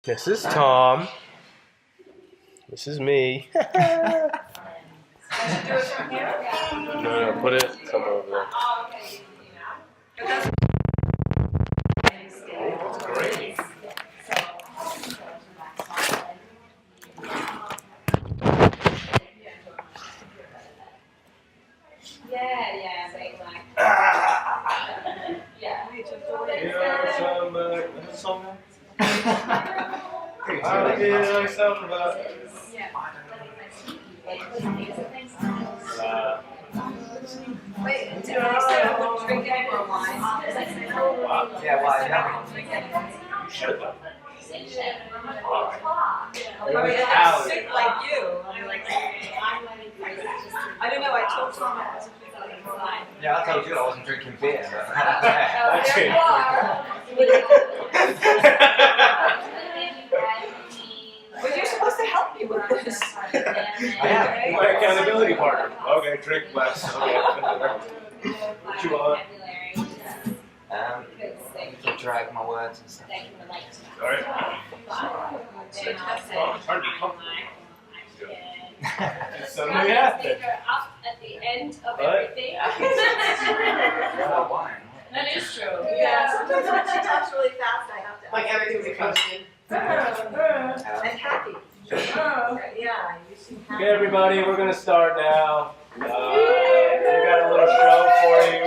This is Tom. This is me. Do it from here? No, put it somewhere over there. Oh, okay. But that's That's great. yeah, yeah. Song? Something about. Wait, did you say drink any more wine? Yeah, why not? You should though. I mean, I'm sick like you. I'm like, I don't know, I told Tom I wasn't drinking wine. Yeah, I told you I wasn't drinking beer. But Oh, there you are. But you're supposed to help me with this. I am. My accountability partner. Okay, drink less. Okay. What you want? To drag my words and stuff. Alright. Oh, it's hard to be comfortable. Suddenly happened. Up at the end of What? everything. Yeah, wine. That is true. Yeah, sometimes when she talks really fast, I have to. Like everything's a coasting. And happy. Yeah, you seem happy. Okay, everybody, we're gonna start now. We got a little show for you.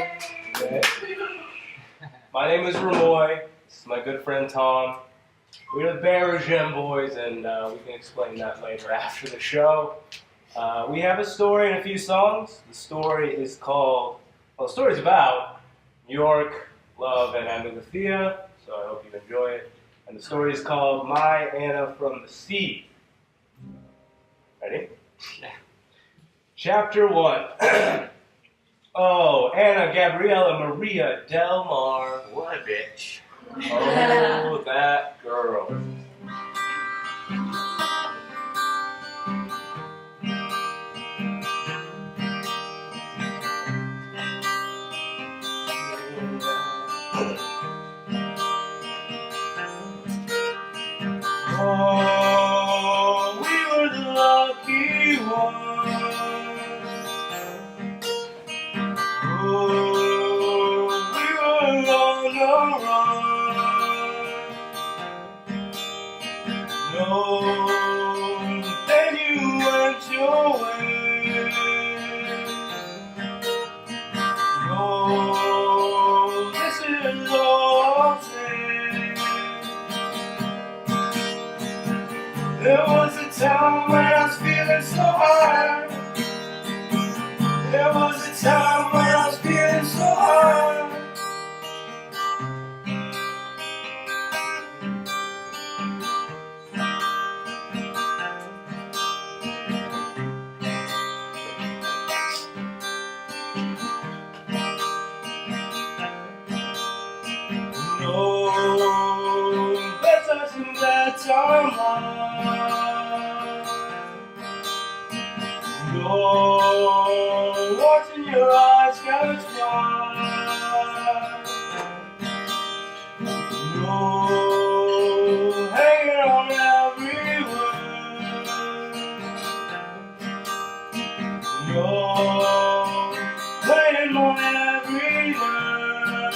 Okay. My name is Ramoy. This is my good friend Tom. We're the Barragem Boys, and we can explain that later after the show. We have a story and a few songs. The story is called, well, the story's about New York, love, and Andalusia, so I hope you enjoy it. And the story is called My Anna from the Sea. Ready? Yeah. Chapter 1. Oh, Anna Gabriela Maria Del Mar. What a bitch. Oh, that girl. Oh, we were the lucky ones. Oh, we were on the run. No, then you went your way. No, this is all I'll say. There was a time when I was feeling so high. There was a time when I was feeling so high. No, better than that timeline. No, watching your eyes go wide. No, hanging on every word. No, waiting on every nerve.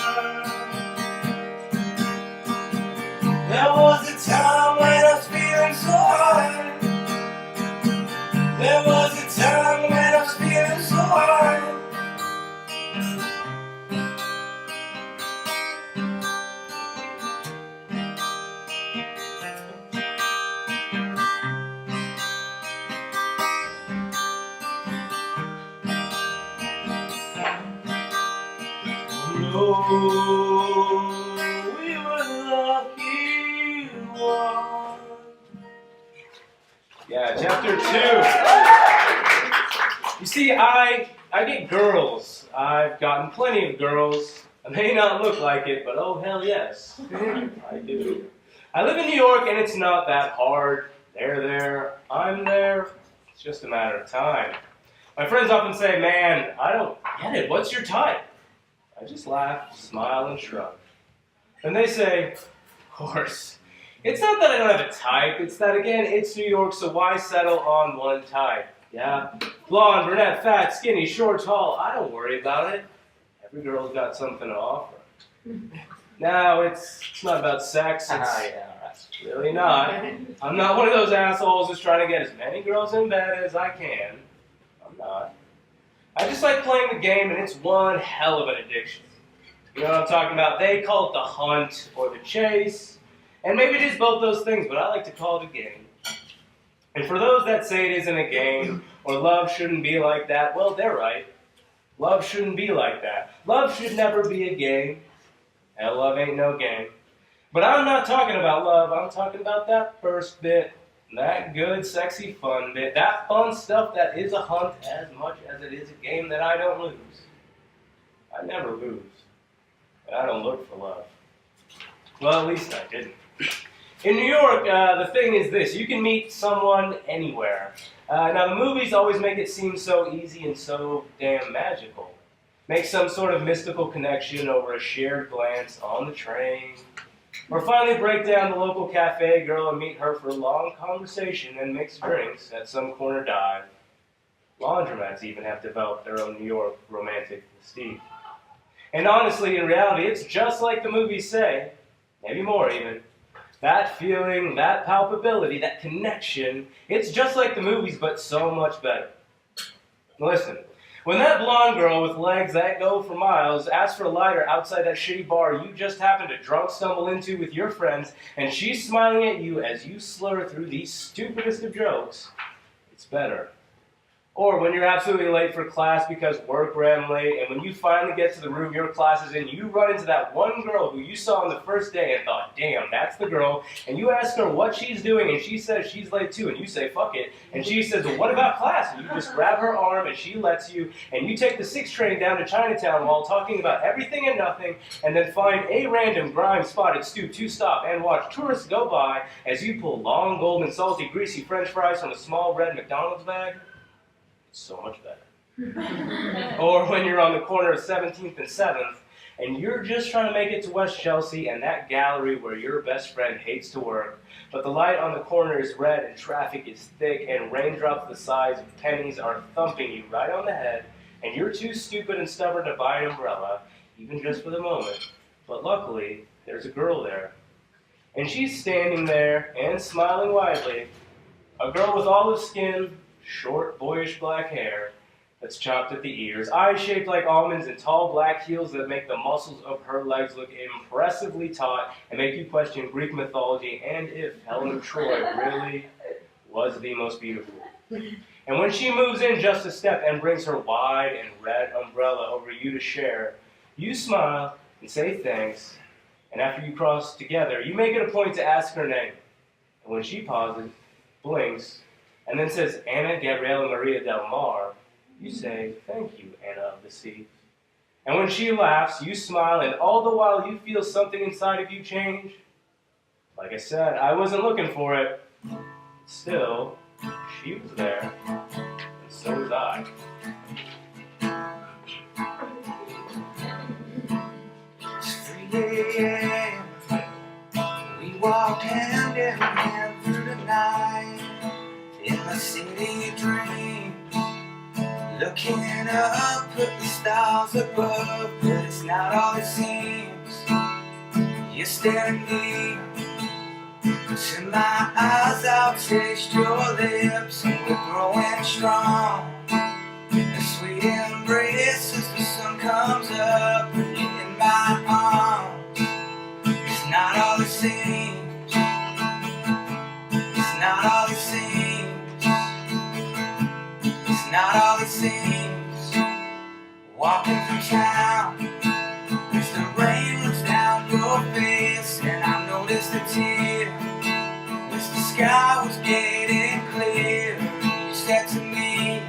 There was a time when I was feeling so high. There was a time when I was feeling so high. No, we were lucky ones. Yeah, chapter 2. You see, I get girls. I've gotten plenty of girls. I may not look like it, but oh hell yes, I do. I live in New York and it's not that hard. They're there, I'm there. It's just a matter of time. My friends often say, man, I don't get it. What's your type? I just laugh, smile, and shrug. And they say, of course, It's not that I don't have a type, it's that again, it's New York, so why settle on one type? Yeah? Blonde, brunette, fat, skinny, short, tall, I don't worry about it. Every girl's got something to offer. Now, it's not about sex, it's Yeah, alright. really not. I'm not one of those assholes who's trying to get as many girls in bed as I can. I'm not. I just like playing the game, and it's one hell of an addiction. You know what I'm talking about? They call it the hunt or the chase. And maybe it is both those things, but I like to call it a game. And for those that say it isn't a game, or love shouldn't be like that, well, they're right. Love shouldn't be like that. Love should never be a game. Hell, love ain't no game. But I'm not talking about love, I'm talking about that first bit. That good, sexy, fun bit. That fun stuff that is a hunt as much as it is a game that I don't lose. I never lose. But I don't look for love. Well, at least I didn't. In New York, the thing is this. You can meet someone anywhere. Now, the movies always make it seem so easy and so damn magical. Make some sort of mystical connection over a shared glance on the train. Or finally break down the local cafe girl and meet her for a long conversation and mix drinks at some corner dive. Laundromats even have developed their own New York romantic mystique. And honestly, in reality, it's just like the movies say. Maybe more even. That feeling, that palpability, that connection, it's just like the movies, but so much better. Listen, when that blonde girl with legs that go for miles asks for a lighter outside that shitty bar you just happened to drunk stumble into with your friends, and she's smiling at you as you slur through the stupidest of jokes, it's better. Or when you're absolutely late for class because work ran late, and when you finally get to the room your class is in, you run into that one girl who you saw on the first day and thought, damn, that's the girl, and you ask her what she's doing, and she says she's late too, and you say, fuck it, and she says, well, what about class? And you just grab her arm, and she lets you, and you take the 6 train down to Chinatown while talking about everything and nothing, and then find a random grime-spotted stoop to stop and watch tourists go by as you pull long, golden, salty, greasy French fries from a small red McDonald's bag. So much better. Or when you're on the corner of 17th and 7th, and you're just trying to make it to West Chelsea and that gallery where your best friend hates to work, but the light on the corner is red and traffic is thick and raindrops the size of pennies are thumping you right on the head, and you're too stupid and stubborn to buy an umbrella, even just for the moment. But luckily, there's a girl there. And she's standing there and smiling widely. A girl with olive skin, short, boyish black hair that's chopped at the ears, eyes shaped like almonds, and tall black heels that make the muscles of her legs look impressively taut and make you question Greek mythology and if Helen of Troy really was the most beautiful. And when she moves in just a step and brings her wide and red umbrella over you to share, you smile and say thanks, and after you cross together, you make it a point to ask her name. And when she pauses, blinks, and then says, Anna Gabriela Maria del Mar, you say, thank you, Anna of the Sea. And when she laughs, you smile, and all the while you feel something inside of you change. Like I said, I wasn't looking for it. Still, she was there, and so was I. It's 3 a.m. We walked hand in hand through the night. In the city of dreams, looking up at the stars above, but it's not all it seems. You're staring deep into my eyes, I'll taste your lips, and we're growing strong. A sweet embrace as the sun comes up, and you're in my arms. It's not all it seems. It's not all it seems. It's not all it seems. Walking through town as the rain looks down your face, and I noticed a tear as the sky was getting clear. You said to me,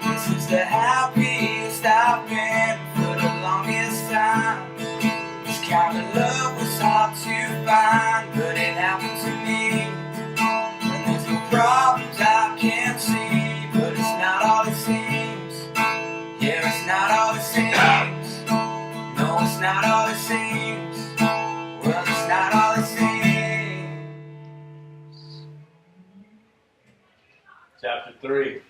this is the happiest I've been for the longest time. This kind of love was hard to find, but it happened to me. And there's no problems I can't see. But it's not all it seems. Yeah, it's not all it seems. No, it's not all it seems. Well, it's not all it seems. Chapter 3.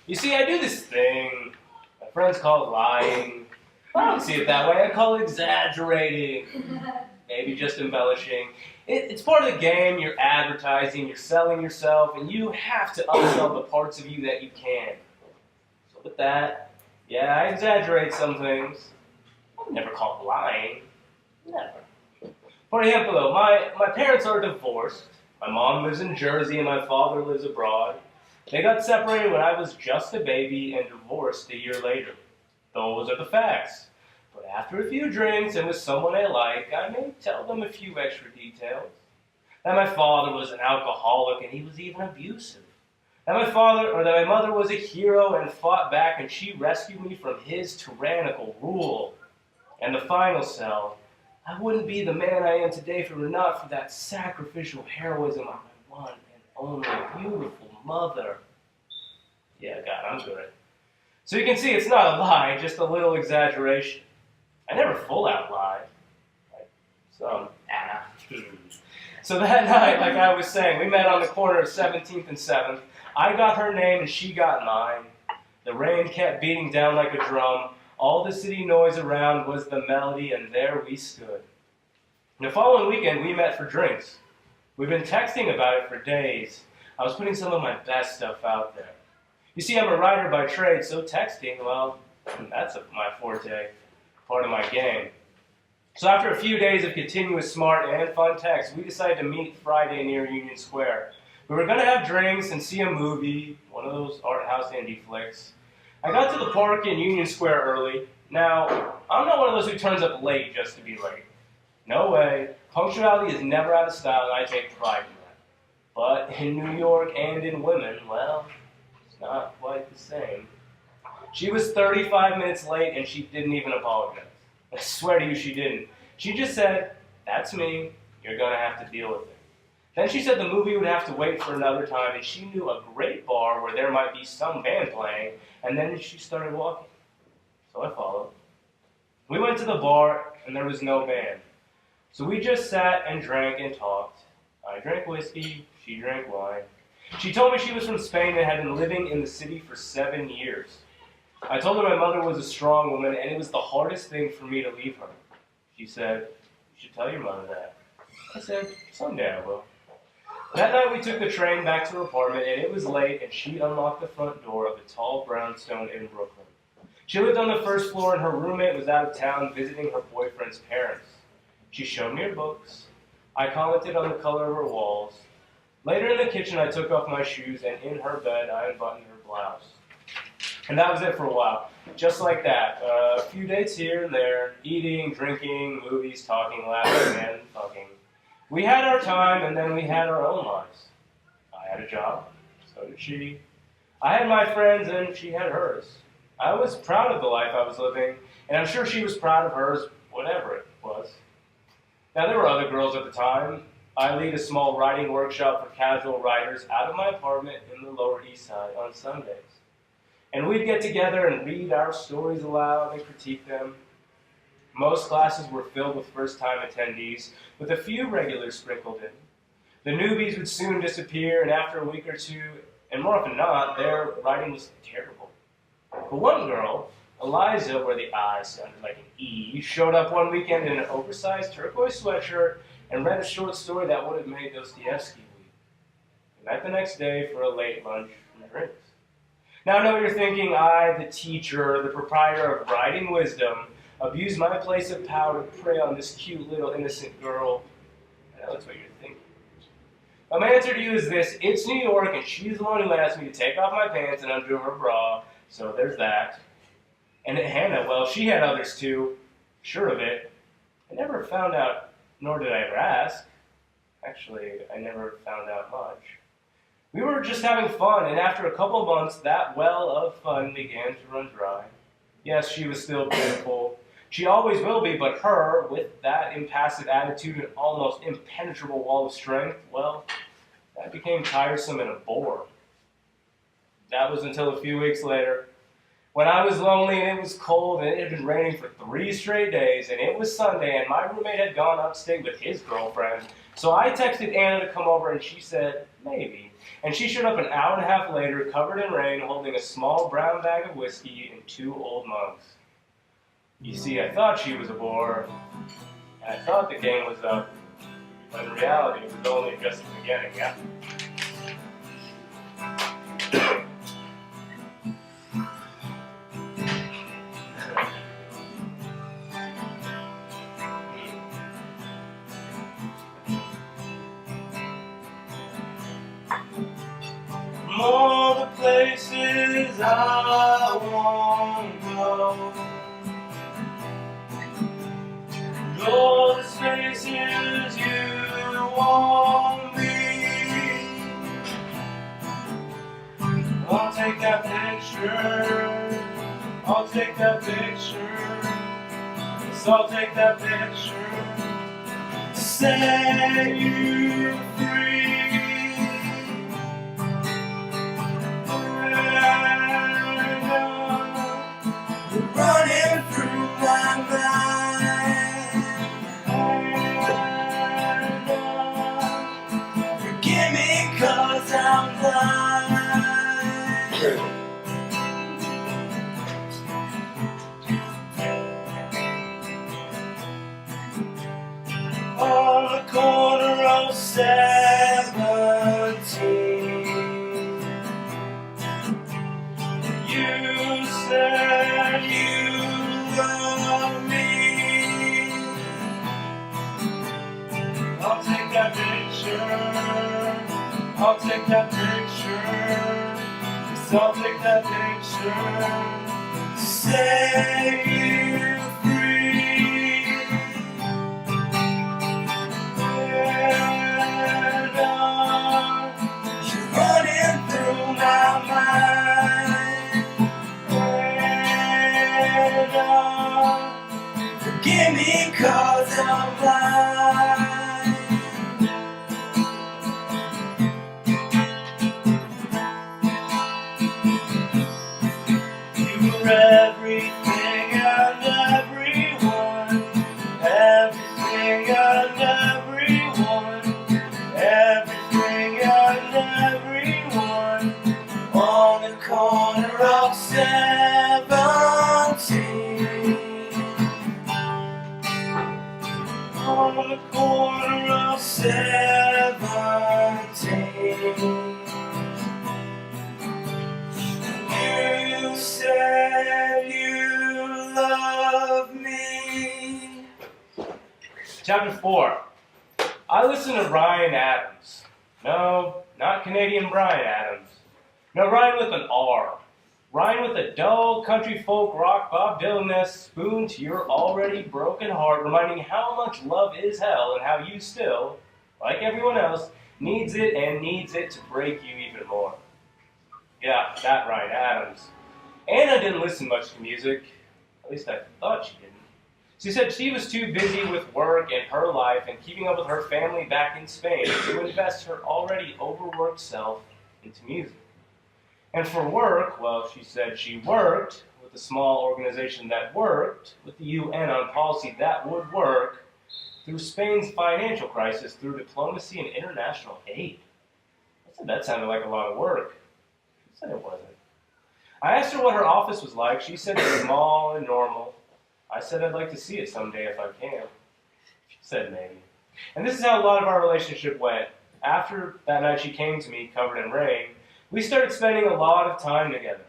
You see, I do this thing. My friends call it lying. I don't see it that way. I call it exaggerating. Maybe just embellishing. It's part of the game. You're advertising, you're selling yourself, and you have to upsell the parts of you that you can. So with that, yeah, I exaggerate some things. I would never call it lying. Never. For example, though, my parents are divorced. My mom lives in Jersey and my father lives abroad. They got separated when I was just a baby and divorced a year later. Those are the facts. But after a few drinks and with someone I like, I may tell them a few extra details. That my father was an alcoholic and he was even abusive. That my mother was a hero and fought back and she rescued me from his tyrannical rule. And the final cell, I wouldn't be the man I am today if it were not for that sacrificial heroism of my one and only beautiful mother. Yeah, God, I'm good. So you can see it's not a lie, just a little exaggeration. I never full out lied. Like some Anna. So that night, like I was saying, we met on the corner of 17th and 7th. I got her name and she got mine. The rain kept beating down like a drum. All the city noise around was the melody, and there we stood. The following weekend, we met for drinks. We've been texting about it for days. I was putting some of my best stuff out there. You see, I'm a writer by trade, so texting, well, that's my forte, part of my game. So after a few days of continuous smart and fun texts, we decided to meet Friday near Union Square. We were going to have drinks and see a movie, one of those art house indie flicks. I got to the park in Union Square early. Now, I'm not one of those who turns up late just to be late. No way. Punctuality is never out of style, and I take pride in that. But in New York and in women, well, it's not quite the same. She was 35 minutes late, and she didn't even apologize. I swear to you she didn't. She just said, "That's me. You're going to have to deal with it." Then she said the movie would have to wait for another time, and she knew a great bar where there might be some band playing, and then she started walking. So I followed. We went to the bar, and there was no band. So we just sat and drank and talked. I drank whiskey, she drank wine. She told me she was from Spain and had been living in the city for 7 years. I told her my mother was a strong woman, and it was the hardest thing for me to leave her. She said, "You should tell your mother that." I said, "Someday I will." That night we took the train back to her apartment, and it was late, and she unlocked the front door of a tall brownstone in Brooklyn. She lived on the first floor, and her roommate was out of town visiting her boyfriend's parents. She showed me her books. I commented on the color of her walls. Later in the kitchen, I took off my shoes, and in her bed, I unbuttoned her blouse. And that was it for a while. Just like that. A few dates here and there, eating, drinking, movies, talking, laughing, and fucking. We had our time, and then we had our own lives. I had a job, so did she. I had my friends, and she had hers. I was proud of the life I was living, and I'm sure she was proud of hers, whatever it was. Now, there were other girls at the time. I lead a small writing workshop for casual writers out of my apartment in the Lower East Side on Sundays. And we'd get together and read our stories aloud and critique them. Most classes were filled with first-time attendees, with a few regulars sprinkled in. The newbies would soon disappear, and after a week or two, and more often than not, their writing was terrible. But one girl, Eliza, where the I sounded like an E, showed up one weekend in an oversized turquoise sweatshirt and read a short story that would have made Dostoevsky weep. We met the next day for a late lunch and drinks. Now I know what you're thinking. I, the teacher, the proprietor of Writing Wisdom, abused my place of power to prey on this cute little innocent girl. I know that's what you're thinking. My answer to you is this: it's New York, and she's the one who asked me to take off my pants and undo her bra, so there's that. And Hannah, well, she had others too, sure of it. I never found out, nor did I ever ask. Actually, I never found out much. We were just having fun, and after a couple of months, that well of fun began to run dry. Yes, she was still beautiful. She always will be, but her, with that impassive attitude and almost impenetrable wall of strength, well, that became tiresome and a bore. That was until a few weeks later, when I was lonely and it was cold and it had been raining for 3 straight days, and it was Sunday, and my roommate had gone upstate with his girlfriend. So I texted Anna to come over, and she said, maybe. And she showed up an hour and a half later, covered in rain, holding a small brown bag of whiskey and 2 old mugs. You see, I thought she was a bore, and I thought the game was up, but in reality, it was only just the beginning, yeah? From all the places I want to go, and all the spaces you want me, I'll take that picture, I'll take that picture, yes, I'll take that picture to set you free. Running through my mind. Forgive me 'cause I'm blind. On the corner of 17, you said you love me. I'll take that picture, I'll take that picture, yes, I'll take that picture, set you free. And You're running through my mind. Forgive me 'cause I'm blind. you were everything and everyone, everything and everyone, everything and everyone, On the corner of 17. on the corner of 17. You said you love me. Chapter 4. I listen to Ryan Adams. No, not Canadian Bryan Adams. No, Ryan with an R. Ryan with a dull country folk rock Bob Dylan-esque spoon to your already broken heart, reminding how much love is hell and how you still, like everyone else, needs it and needs it to break you even more. Yeah, that Ryan Adams. Anna didn't listen much to music. At least I thought she didn't. She said she was too busy with work and her life and keeping up with her family back in Spain to invest her already overworked self into music. And for work, well, she said she worked with a small organization that worked with the UN on policy that would work through Spain's financial crisis through diplomacy and international aid. I said that sounded like a lot of work. She said it wasn't. I asked her what her office was like. She said it was small and normal. I said I'd like to see it someday if I can. She said maybe. And this is how a lot of our relationship went. After that night she came to me covered in rain, we started spending a lot of time together.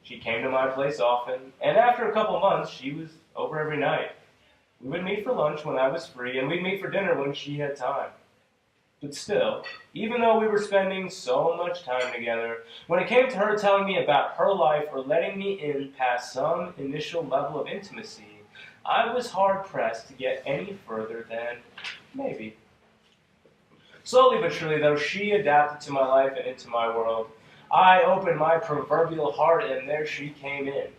She came to my place often, and after a couple months, she was over every night. We would meet for lunch when I was free, and we'd meet for dinner when she had time. But still, even though we were spending so much time together, when it came to her telling me about her life or letting me in past some initial level of intimacy, I was hard-pressed to get any further than maybe. Slowly but surely, though, she adapted to my life and into my world. I opened my proverbial heart, and there she came in.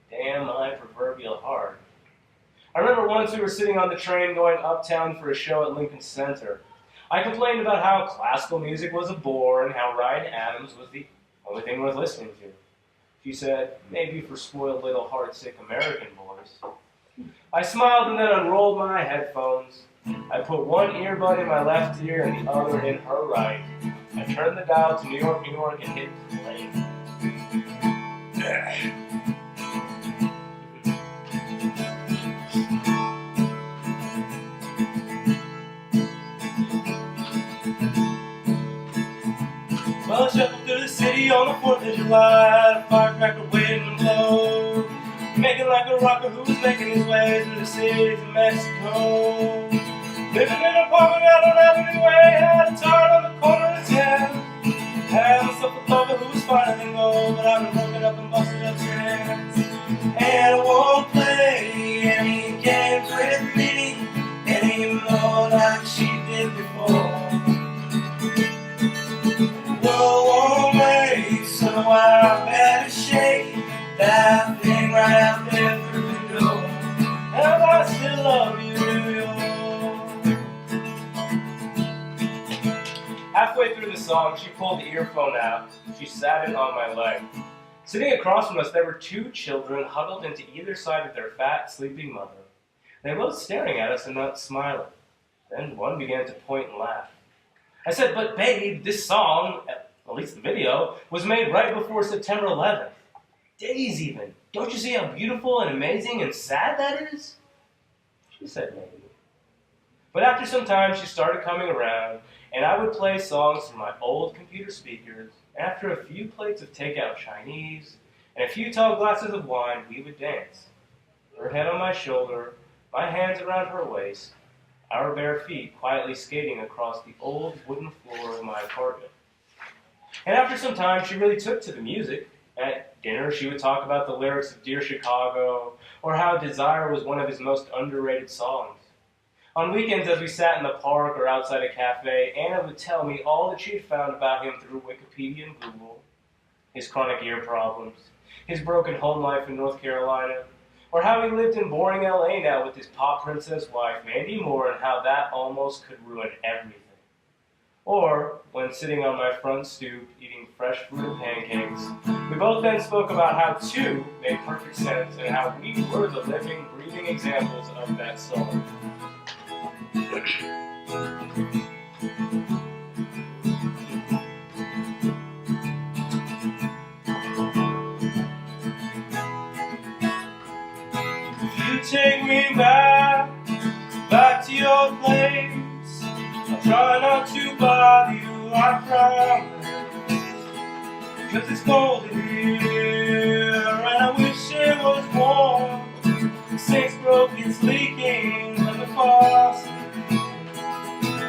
Damn my proverbial heart. I remember once we were sitting on the train going uptown for a show at Lincoln Center. I complained about how classical music was a bore and how Ryan Adams was the only thing worth listening to. She said, maybe for spoiled little heart-sick American boys. I smiled and then unrolled my headphones. I put one earbud in my left ear and the other in her right. I turned the dial to New York, New York, and hit play. Well, I shuffled through the city on the 4th of July, a firecracker waiting to blow, making like a rocker who was making his way through the cities of Mexico. Living in an apartment out on Avenue A, had a tart on the corner of town. Had myself a lover who was finer than gold, but I've been broken up and busted up since. And I won't play any games with me anymore like she did before. No one wait, so I better shake that thing right out there through the door. And I still love you, New York. Halfway through the song, she pulled the earphone out. She sat it on my leg. Sitting across from us, there were 2 children huddled into either side of their fat, sleeping mother. They were both staring at us and not smiling. Then one began to point and laugh. I said, "But babe, this song, at least the video, was made right before September 11th. Days even. Don't you see how beautiful and amazing and sad that is?" She said maybe. But after some time, she started coming around, and I would play songs from my old computer speakers. After a few plates of takeout Chinese and a few tall glasses of wine, we would dance. Her head on my shoulder, my hands around her waist, our bare feet quietly skating across the old wooden floor of my apartment. And after some time, she really took to the music. At dinner, she would talk about the lyrics of Dear Chicago, or how Desire was one of his most underrated songs. On weekends, as we sat in the park or outside a cafe, Anna would tell me all that she had found about him through Wikipedia and Google. His chronic ear problems, his broken home life in North Carolina, or how he lived in boring LA now with his pop princess wife, Mandy Moore, and how that almost could ruin everything. Or, when sitting on my front stoop eating fresh fruit and pancakes, we both then spoke about how 2 made perfect sense and how we were the living, breathing examples of that song. If you take me back to your place, I'll try not to bother you, I promise. Because it's cold in here, and I wish it was warm. The sink's broke, it's leaking from the faucet.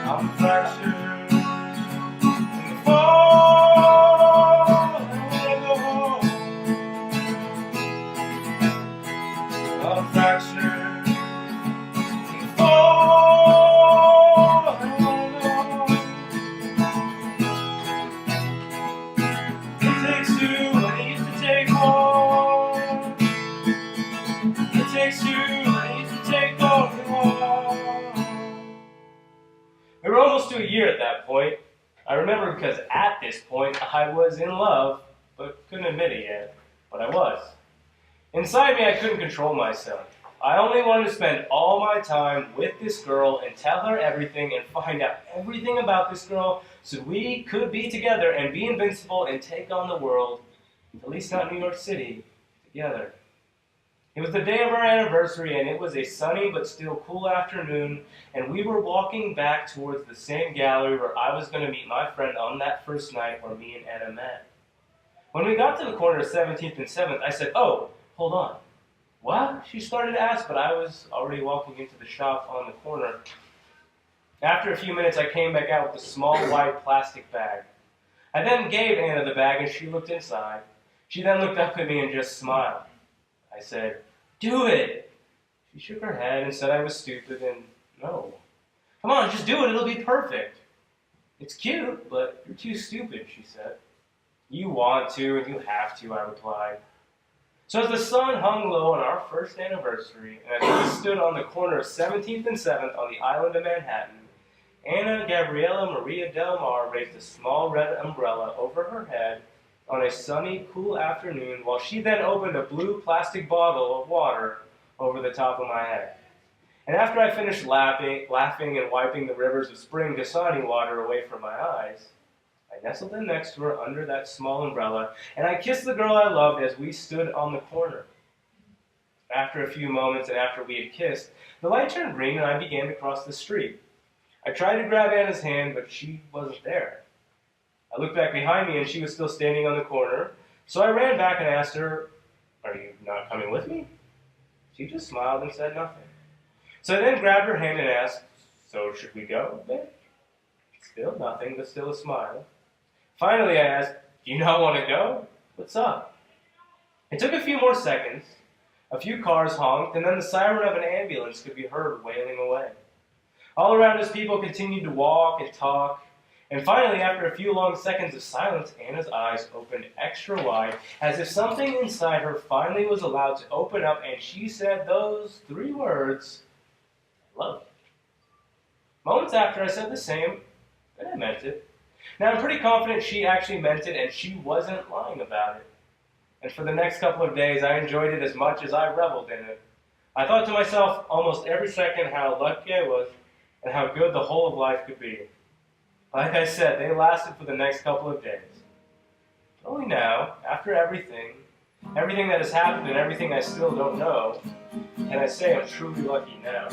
I'm fractured in the fall, and when I go home, I'm fractured in the fall, and when I go home. It takes 2, and it used to take 1. It takes 2, and it used to take only 1. We were almost to a year at that point. I remember because at this point I was in love, but couldn't admit it yet. But I was. Inside me I couldn't control myself. I only wanted to spend all my time with this girl and tell her everything and find out everything about this girl so we could be together and be invincible and take on the world, at least not New York City, together. It was the day of our anniversary, and it was a sunny but still cool afternoon, and we were walking back towards the same gallery where I was going to meet my friend on that first night where me and Anna met. When we got to the corner of 17th and 7th, I said, "Oh, hold on." "What?" she started to ask, but I was already walking into the shop on the corner. After a few minutes, I came back out with a small white plastic bag. I then gave Anna the bag, and she looked inside. She then looked up at me and just smiled. I said, "Do it." She shook her head and said I was stupid and no. "Come on, just do it, it'll be perfect." "It's cute, but you're too stupid," she said. "You want to and you have to," I replied. So as the sun hung low on our first anniversary, and as we stood on the corner of 17th and 7th on the island of Manhattan, Anna Gabriela Maria Del Mar raised a small red umbrella over her head on a sunny, cool afternoon, while she then opened a blue plastic bottle of water over the top of my head. And after I finished laughing and wiping the rivers of spring Dasani water away from my eyes, I nestled in next to her under that small umbrella, and I kissed the girl I loved as we stood on the corner. After a few moments and after we had kissed, the light turned green and I began to cross the street. I tried to grab Anna's hand, but she wasn't there. I looked back behind me and she was still standing on the corner, so I ran back and asked her, "Are you not coming with me?" She just smiled and said nothing. So I then grabbed her hand and asked, "So should we go, babe?" Still nothing, but still a smile. Finally I asked, "Do you not want to go? What's up?" It took a few more seconds. A few cars honked, and then the siren of an ambulance could be heard wailing away. All around us, people continued to walk and talk, and finally, after a few long seconds of silence, Anna's eyes opened extra wide, as if something inside her finally was allowed to open up, and she said those 3 words, "I love you." Moments after, I said the same, and I meant it. Now, I'm pretty confident she actually meant it, and she wasn't lying about it. And for the next couple of days, I enjoyed it as much as I reveled in it. I thought to myself almost every second how lucky I was and how good the whole of life could be. Like I said, they lasted for the next couple of days. But only now, after everything that has happened and everything I still don't know, can I say I'm truly lucky now.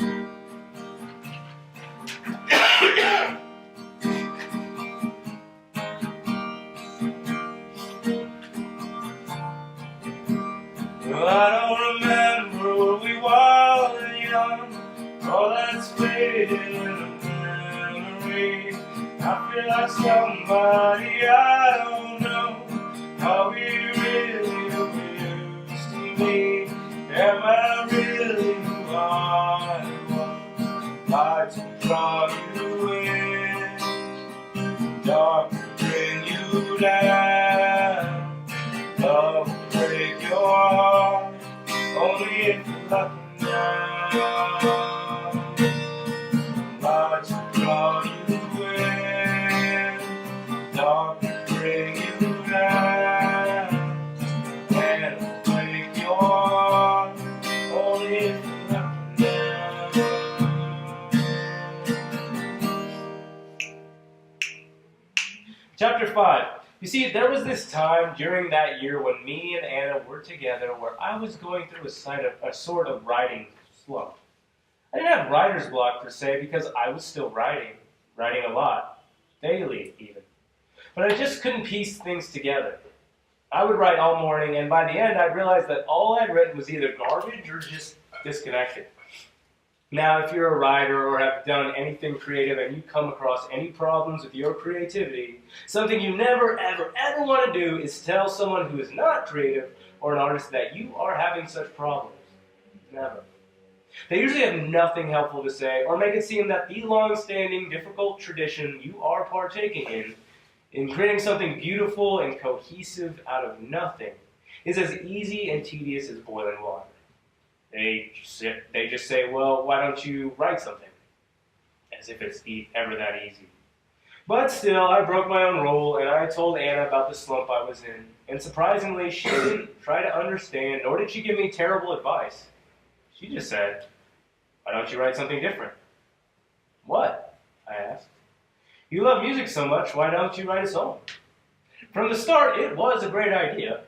Well, I don't remember when we were young, all that's faded in the memory. I feel like somebody I don't know, how we really used to be. Am I really who I was? Like to draw you in, dark to bring you down, love will break your heart, only if you're lucky now. Like to draw you in, dark to bring you down, and it'll break your heart, only if you're lucky now. Chapter 5. You see, there was this time during that year when me and Anna were together where I was going through a sort of writing slump. I didn't have writer's block per se because I was still writing a lot, daily even. But I just couldn't piece things together. I would write all morning, and by the end I'd realize that all I'd written was either garbage or just disconnected. Now, if you're a writer or have done anything creative and you come across any problems with your creativity, something you never, ever, ever want to do is tell someone who is not creative or an artist that you are having such problems. Never. They usually have nothing helpful to say or make it seem that the long-standing, difficult tradition you are partaking in creating something beautiful and cohesive out of nothing, is as easy and tedious as boiling water. They just say, well, why don't you write something? As if it's ever that easy. But still, I broke my own rule, and I told Anna about the slump I was in. And surprisingly, she didn't try to understand, nor did she give me terrible advice. She just said, "Why don't you write something different?" "What?" I asked. "You love music so much, why don't you write a song?" From the start, it was a great idea.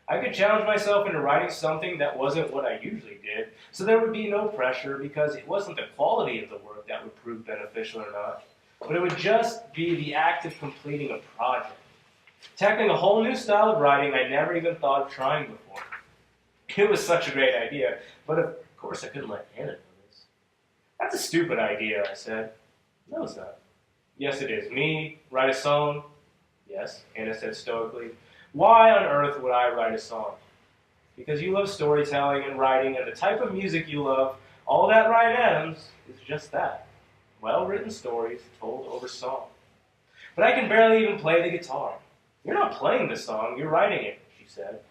I could challenge myself into writing something that wasn't what I usually did, so there would be no pressure because it wasn't the quality of the work that would prove beneficial or not, but it would just be the act of completing a project. Tackling a whole new style of writing I never even thought of trying before. It was such a great idea, but of course I couldn't let Anna know this. "That's a stupid idea," I said. "No, it's not." "Yes, it is. Me, write a song?" "Yes," Anna said stoically. "Why on earth would I write a song?" "Because you love storytelling and writing, and the type of music you love, all that Ryan Adams is just that. Well-written stories told over song." "But I can barely even play the guitar." "You're not playing the song, you're writing it," she said.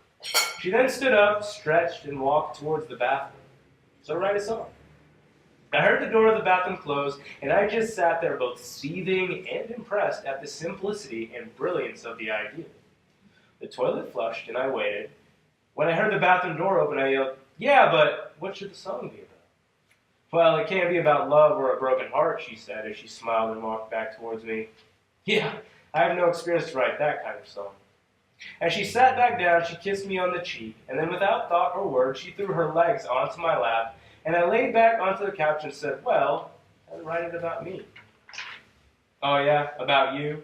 She then stood up, stretched, and walked towards the bathroom. "So write a song." I heard the door of the bathroom close, and I just sat there both seething and impressed at the simplicity and brilliance of the idea. The toilet flushed, and I waited. When I heard the bathroom door open, I yelled, "Yeah, but what should the song be about?" Well, it can't be about love or a broken heart, she said as she smiled and walked back towards me. Yeah, I have no experience to write that kind of song. As she sat back down, she kissed me on the cheek, and then without thought or word, she threw her legs onto my lap, and I laid back onto the couch and said, well, I'll write it about me. Oh yeah, about you?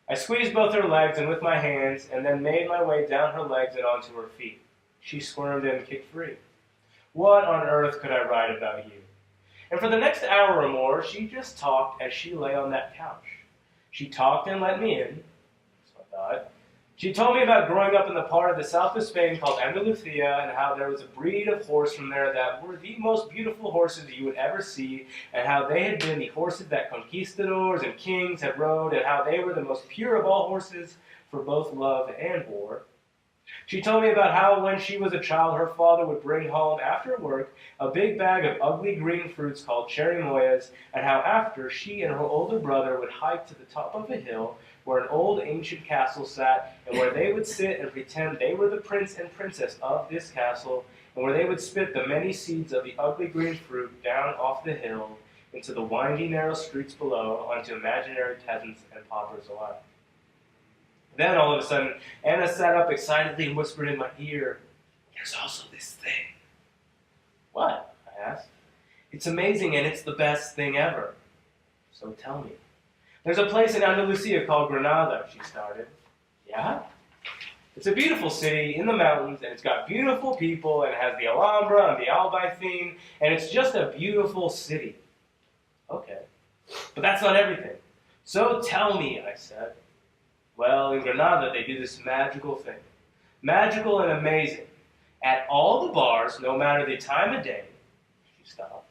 I squeezed both her legs and with my hands, and then made my way down her legs and onto her feet. She squirmed and kicked free. What on earth could I write about you? And for the next hour or more, she just talked as she lay on that couch. She talked and let me in, so I thought. She told me about growing up in the part of the south of Spain called Andalusia and how there was a breed of horse from there that were the most beautiful horses you would ever see, and how they had been the horses that conquistadors and kings had rode, and how they were the most pure of all horses for both love and war. She told me about how when she was a child, her father would bring home after work a big bag of ugly green fruits called cherimoyas, and how after she and her older brother would hike to the top of a hill where an old ancient castle sat, and where they would sit and pretend they were the prince and princess of this castle, and where they would spit the many seeds of the ugly green fruit down off the hill into the windy narrow streets below onto imaginary peasants and paupers alike. Then all of a sudden, Anna sat up excitedly and whispered in my ear, there's also this thing. What? I asked. It's amazing and it's the best thing ever. So tell me. There's a place in Andalusia called Granada, she started. Yeah? It's a beautiful city in the mountains, and it's got beautiful people, and it has the Alhambra and the Albaicin, and it's just a beautiful city. Okay. But that's not everything. So tell me, I said. Well, in Granada, they do this magical thing. Magical and amazing. At all the bars, no matter the time of day, she stopped.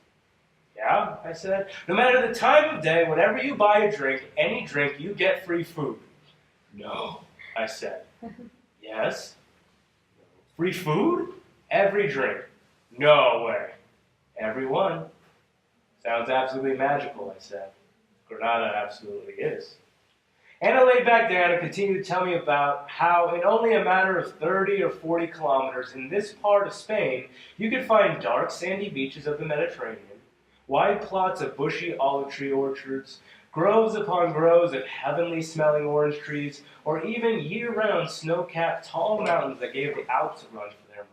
Yeah, I said. No matter the time of day, whenever you buy a drink, any drink, you get free food. No, I said. Yes? Free food? Every drink. No way. Every one. Sounds absolutely magical, I said. Granada absolutely is. Anna laid back down and continued to tell me about how in only a matter of 30 or 40 kilometers in this part of Spain, you could find dark sandy beaches of the Mediterranean, wide plots of bushy olive tree orchards, groves upon groves of heavenly-smelling orange trees, or even year-round snow-capped tall mountains that gave the Alps a run for their money.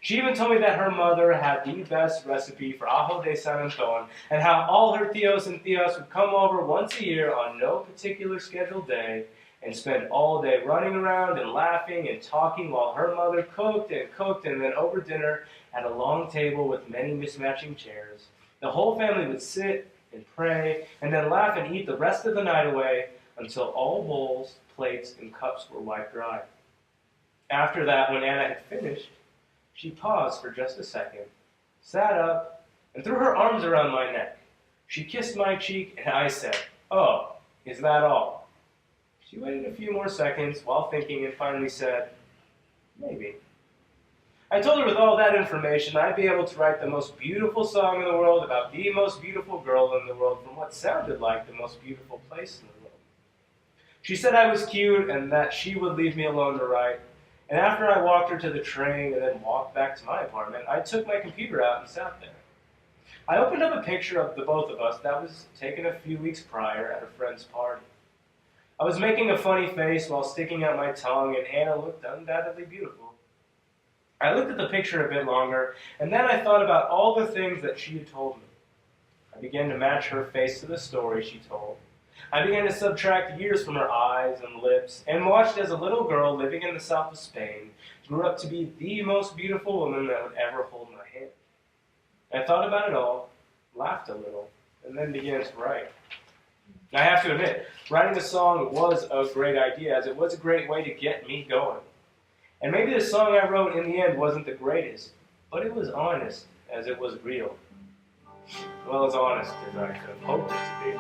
She even told me that her mother had the best recipe for ajo de San Anton, and how all her tios and tias would come over once a year on no particular scheduled day and spend all day running around and laughing and talking while her mother cooked, and then over dinner at a long table with many mismatching chairs. The whole family would sit and pray, and then laugh and eat the rest of the night away until all bowls, plates, and cups were wiped dry. After that, when Anna had finished, she paused for just a second, sat up, and threw her arms around my neck. She kissed my cheek, and I said, "Oh, is that all?" She waited a few more seconds while thinking and finally said, "Maybe." I told her with all that information I'd be able to write the most beautiful song in the world about the most beautiful girl in the world from what sounded like the most beautiful place in the world. She said I was cute and that she would leave me alone to write. And after I walked her to the train and then walked back to my apartment, I took my computer out and sat there. I opened up a picture of the both of us that was taken a few weeks prior at a friend's party. I was making a funny face while sticking out my tongue, and Anna looked undoubtedly beautiful. I looked at the picture a bit longer, and then I thought about all the things that she had told me. I began to match her face to the story she told. I began to subtract years from her eyes and lips, and watched as a little girl living in the south of Spain grew up to be the most beautiful woman that would ever hold my hand. I thought about it all, laughed a little, and then began to write. I have to admit, writing a song was a great idea, as it was a great way to get me going. And maybe the song I wrote in the end wasn't the greatest, but it was honest as it was real. Well, as honest as I could have hoped it to be.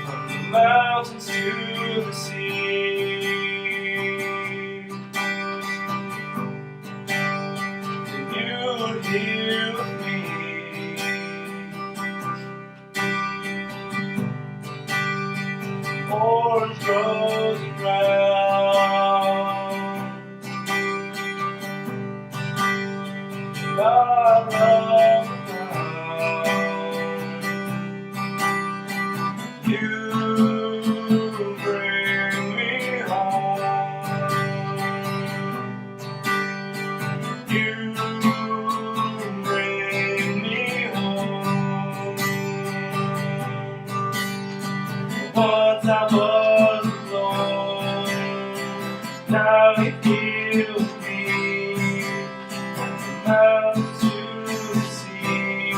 From the mountains to the sea, here with me. Now you feel me from the mountains to the sea.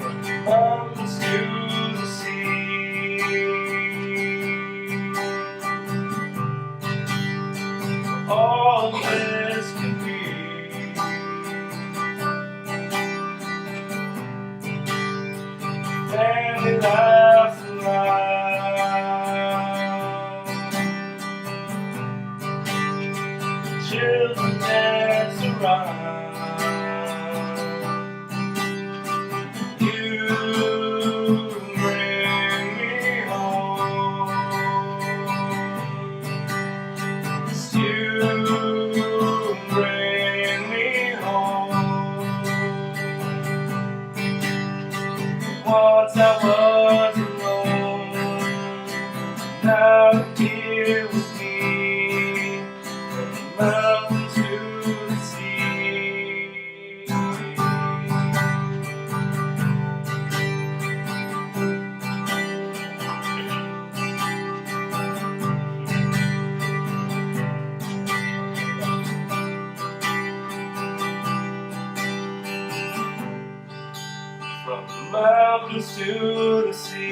From the mountains to the sea. All this can be. Family laughs aloud. Children dance around. You bring me home. You bring me home. Once I was alone, now you're here with me, from the mountains to the sea. From the mountains to the sea,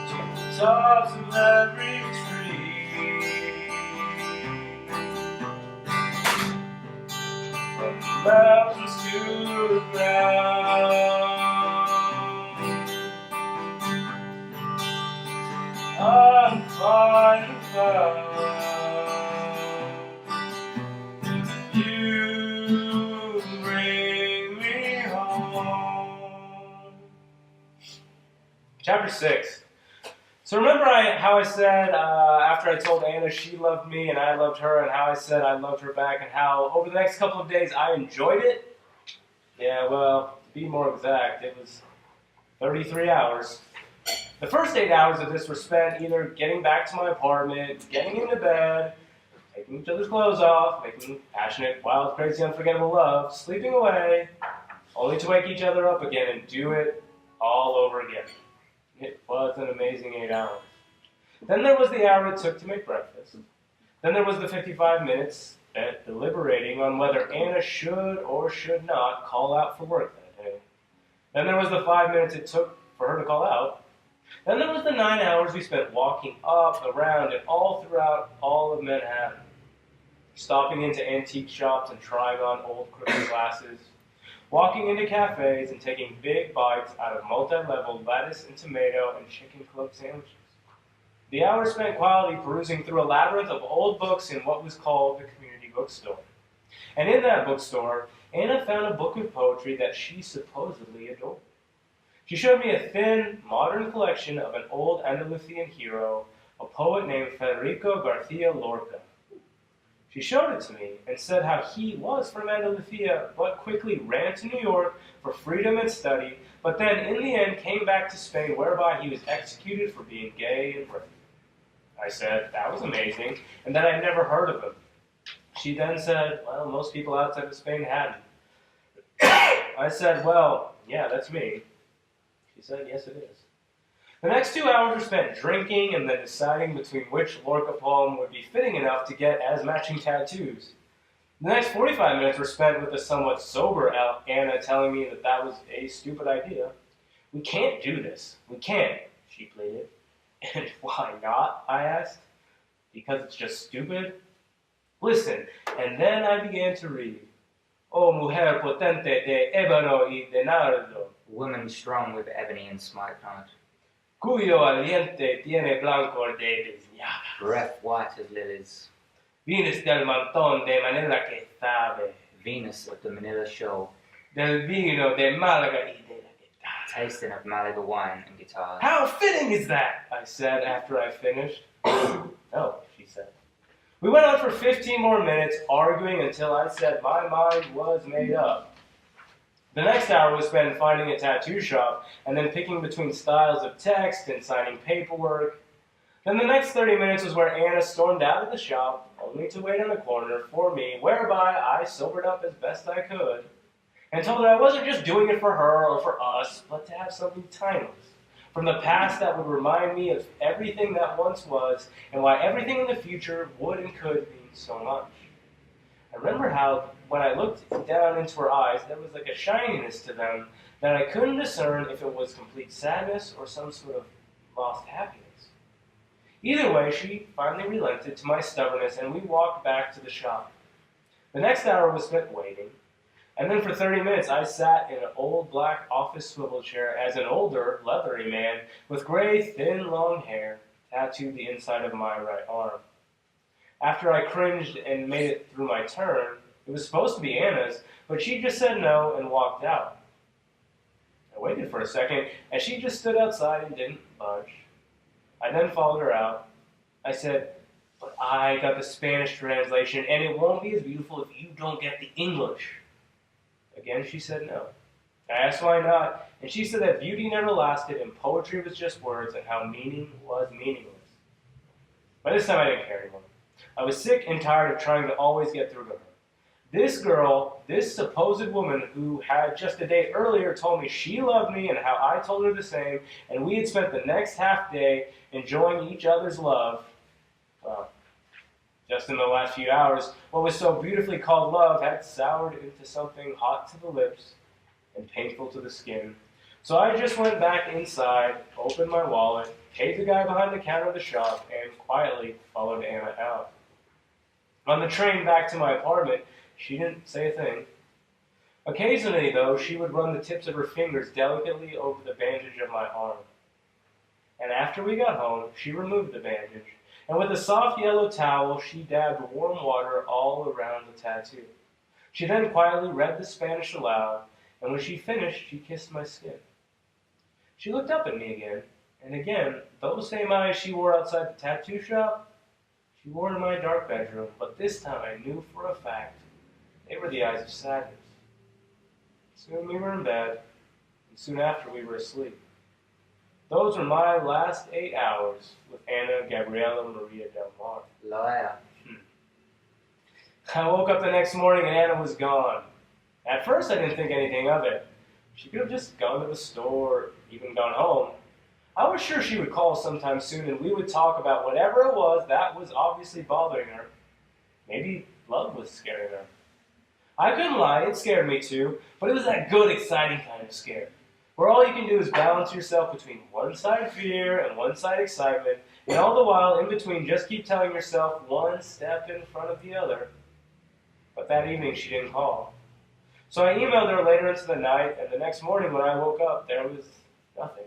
to the tops of every tree. From the mountains to the ground, I'm flying found. You bring me home. Chapter 6. So remember how I said after I told Anna she loved me and I loved her, and how I said I loved her back, and how over the next couple of days I enjoyed it? Yeah, well, to be more exact, it was 33 hours. The first 8 hours of this were spent either getting back to my apartment, getting into bed, taking each other's clothes off, making passionate, wild, crazy, unforgettable love, sleeping away, only to wake each other up again and do it all over again. It was an amazing 8 hours. Then there was the hour it took to make breakfast. Then there was the 55 minutes spent deliberating on whether Anna should or should not call out for work that day. Then there was the 5 minutes it took for her to call out. Then there was the 9 hours we spent walking up, around, and all throughout all of Manhattan. Stopping into antique shops and trying on old crooked glasses. Walking into cafes and taking big bites out of multi-level lettuce and tomato and chicken club sandwiches. The hours spent quietly perusing through a labyrinth of old books in what was called the community bookstore. And in that bookstore, Anna found a book of poetry that she supposedly adored. She showed me a thin, modern collection of an old Andalusian hero, a poet named Federico Garcia Lorca. She showed it to me and said how he was from Andalusia, but quickly ran to New York for freedom and study, but then in the end came back to Spain, whereby he was executed for being gay and raped. I said that was amazing, and that I'd never heard of him. She then said, well, most people outside of Spain hadn't. I said, well, yeah, that's me. She said, yes, it is. The next 2 hours were spent drinking and then deciding between which Lorca poem would be fitting enough to get as matching tattoos. The next 45 minutes were spent with the somewhat sober Anna telling me that that was a stupid idea. We can't do this. We can't, she pleaded. And why not? I asked. Because it's just stupid? Listen, and then I began to read. O mujer potente de ébano y de nardo. Woman strong with ebony and spikenard. Cuyo aliente tiene blanco de desñada. Breath white as lilies. Vienes del montón de manera que sabe. Venus of the Manila show. Del vino de Málaga y de la guitarra. Tasting of Malaga wine and guitars. How fitting is that? I said after I finished. Oh, she said. We went on for 15 more minutes, arguing until I said my mind was made up. The next hour was spent finding a tattoo shop and then picking between styles of text and signing paperwork. Then the next 30 minutes was where Anna stormed out of the shop, only to wait on the corner for me, whereby I sobered up as best I could and told her I wasn't just doing it for her or for us, but to have something timeless from the past that would remind me of everything that once was and why everything in the future would and could mean so much. I remember how when I looked down into her eyes, there was like a shininess to them that I couldn't discern if it was complete sadness or some sort of lost happiness. Either way, she finally relented to my stubbornness and we walked back to the shop. The next hour was spent waiting, and then for 30 minutes I sat in an old black office swivel chair as an older, leathery man with gray, thin, long hair tattooed the inside of my right arm. After I cringed and made it through my turn, it was supposed to be Anna's, but she just said no and walked out. I waited for a second, and she just stood outside and didn't budge. I then followed her out. I said, "But I got the Spanish translation, and it won't be as beautiful if you don't get the English." Again, she said no. I asked why not, and she said that beauty never lasted and poetry was just words and how meaning was meaningless. By this time, I didn't care anymore. I was sick and tired of trying to always get through to her. This girl, this supposed woman who had just a day earlier told me she loved me and how I told her the same, and we had spent the next half day enjoying each other's love. Well, just in the last few hours, what was so beautifully called love had soured into something hot to the lips and painful to the skin. So I just went back inside, opened my wallet, paid the guy behind the counter of the shop, and quietly followed Anna out. On the train back to my apartment, she didn't say a thing. Occasionally, though, she would run the tips of her fingers delicately over the bandage of my arm. And after we got home, she removed the bandage, and with a soft yellow towel, she dabbed warm water all around the tattoo. She then quietly read the Spanish aloud, and when she finished, she kissed my skin. She looked up at me again, and again, those same eyes she wore outside the tattoo shop, she wore in my dark bedroom, but this time I knew for a fact they were the eyes of sadness. Soon we were in bed, and soon after we were asleep. Those were my last 8 hours with Anna Gabriela Maria Del Mar. Liar. I woke up the next morning and Anna was gone. At first I didn't think anything of it. She could have just gone to the store, even gone home. I was sure she would call sometime soon and we would talk about whatever it was that was obviously bothering her. Maybe love was scaring her. I couldn't lie, it scared me too, but it was that good, exciting kind of scare, where all you can do is balance yourself between one side fear and one side excitement, and all the while in between just keep telling yourself one step in front of the other. But that evening she didn't call. So I emailed her later into the night, and the next morning when I woke up, there was nothing.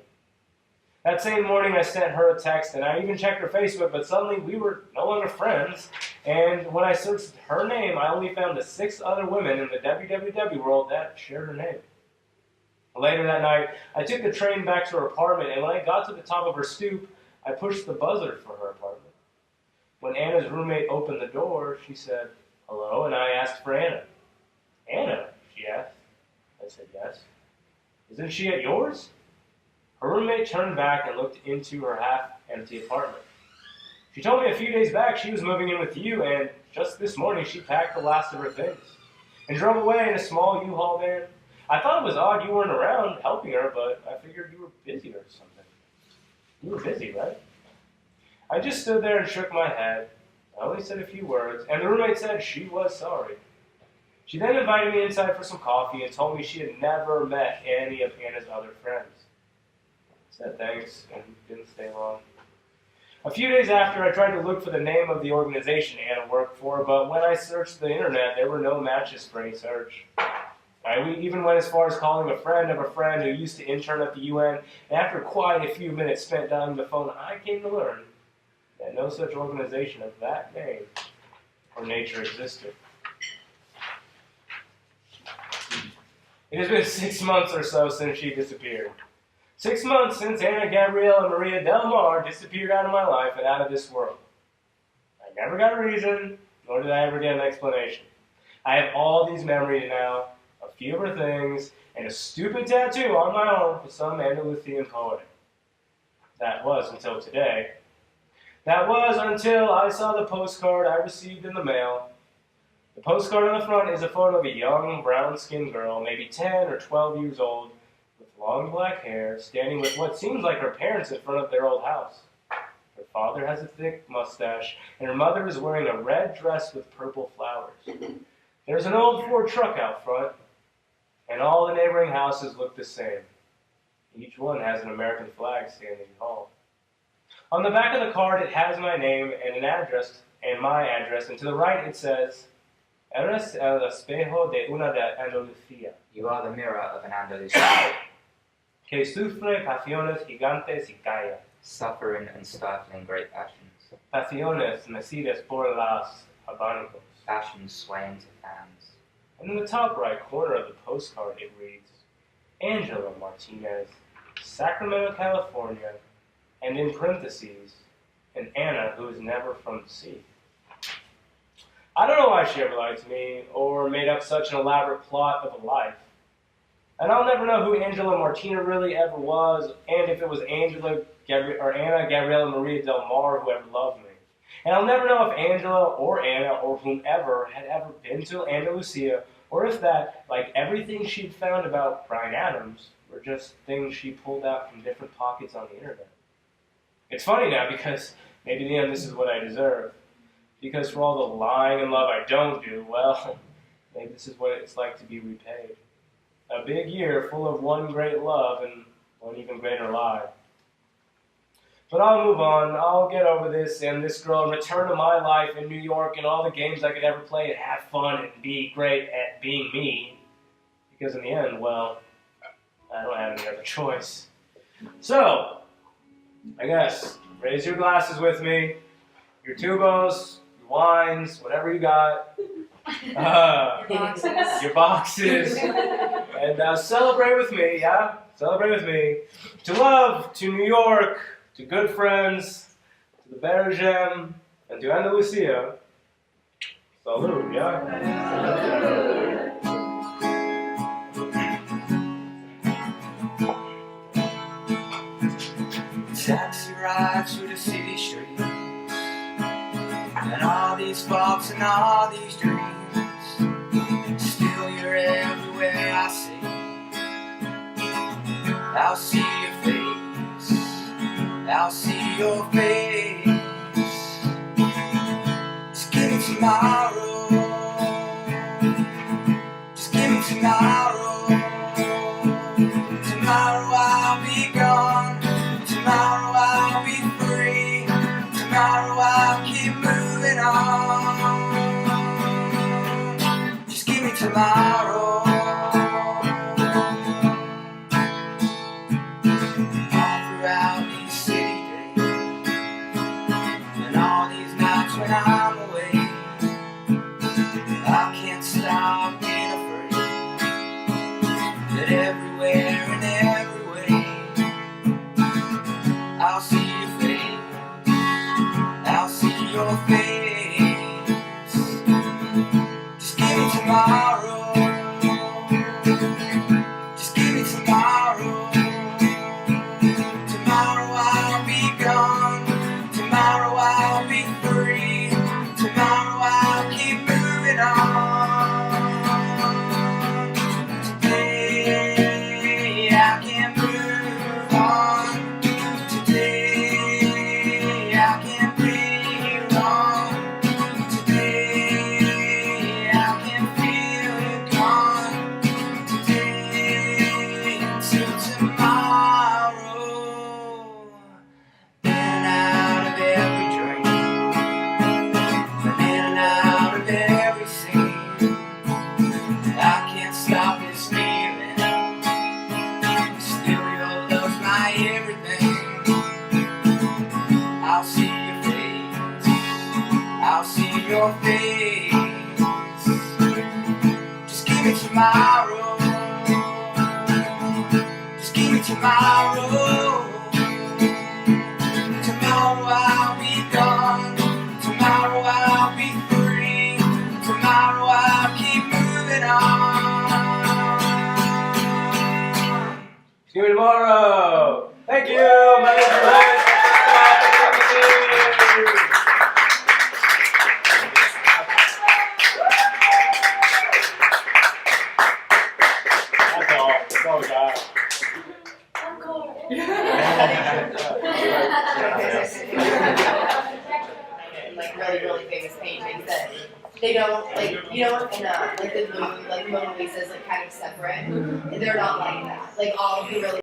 That same morning I sent her a text, and I even checked her Facebook, but suddenly we were no longer friends, and when I searched her name, I only found the 6 other women in the WWW world that shared her name. Later that night, I took the train back to her apartment, and when I got to the top of her stoop, I pushed the buzzer for her apartment. When Anna's roommate opened the door, she said, "Hello," and I asked for Anna. "Anna?" she asked. I said, "Yes." "Isn't she at yours?" Her roommate turned back and looked into her half-empty apartment. "She told me a few days back she was moving in with you, and just this morning she packed the last of her things and drove away in a small U-Haul van. I thought it was odd you weren't around helping her, but I figured you were busy or something." "You were busy, right?" I just stood there and shook my head. I only said a few words, and the roommate said she was sorry. She then invited me inside for some coffee and told me she had never met any of Anna's other friends. I said thanks and didn't stay long. A few days after, I tried to look for the name of the organization Anna worked for, but when I searched the internet, there were no matches for any search. I even went as far as calling a friend of a friend who used to intern at the UN, and after quite a few minutes spent dialing the phone, I came to learn that no such organization of that name or nature existed. It has been 6 months or so since she disappeared. 6 months since Anna Gabriela Maria Del Mar disappeared out of my life and out of this world. I never got a reason, nor did I ever get an explanation. I have all these memories now, a few of her things, and a stupid tattoo on my arm for some Andalusian poet. That was until today. That was until I saw the postcard I received in the mail. The postcard on the front is a photo of a young, brown-skinned girl, maybe 10 or 12 years old, with long black hair, standing with what seems like her parents in front of their old house. Her father has a thick mustache, and her mother is wearing a red dress with purple flowers. There's an old Ford truck out front, and all the neighboring houses look the same. Each one has an American flag standing tall. On the back of the card, it has my name and an address, and my address, and to the right it says, Eres el espejo de una de Andalusia, You are the mirror of an Andalusia, que sufre pasiones gigantes y calla. suffering and stifling great passions, Pasiones mecidas por los abanicos. passions swaying to fans. And in the top right corner of the postcard it reads, Angela Martinez, Sacramento, California, and in parentheses, an Anna who is never from the sea. I don't know why she ever lied to me, or made up such an elaborate plot of a life. And I'll never know who Angela Martina really ever was, and if it was Angela or Anna Gabriela Maria Del Mar who ever loved me. And I'll never know if Angela or Anna or whomever had ever been to Andalusia, or if that, like everything she'd found about Bryan Adams, were just things she pulled out from different pockets on the internet. It's funny now because maybe in the end this is what I deserve. Because for all the lying and love I don't do, well, maybe this is what it's like to be repaid. A big year full of one great love and one even greater lie. But I'll move on. I'll get over this and this girl and return to my life in New York and all the games I could ever play and have fun and be great at being me. Because in the end, well, I don't have any other choice. So, I guess, raise your glasses with me, your tubos, your wines, whatever you got, your boxes, and celebrate with me, yeah? Celebrate with me. To love, to New York, to good friends, to the Bergem, and to Andalusia. Salud, yeah? Taxi ride through the city streets, and all these thoughts and all these dreams. Still, you're everywhere I see. I'll see your face. I'll see your face. Just give me tomorrow. Just give me tomorrow. Tomorrow I'll be gone. Tomorrow I'll be free. Tomorrow I'll keep moving on. Just give me tomorrow. All throughout these city days, and all these nights when I'm away, I can't stop being afraid that everywhere and every way I'll see your face. I'll see your face. Just give me tomorrow. Just give me tomorrow. Tomorrow I'll be gone. Tomorrow I'll be free. Tomorrow I'll keep moving on. Today I can move on. Today I can be wrong. Today I can feel it gone. Today until tomorrow. In and out of every dream, in and out of every scene. I can't stop this feeling. Still, your love's my everything. I'll see your face. I'll see your face. Just give me tomorrow. Just give me tomorrow. Tomorrow I'll be gone. Tomorrow I'll be free. Tomorrow I'll keep moving on. See you tomorrow. Thank you. My name's Roy. That's all. That's all we got. Like really famous paintings that they don't like, you know, in like the Mona Lisa's like kind of separate. They're not like that. Like all of the really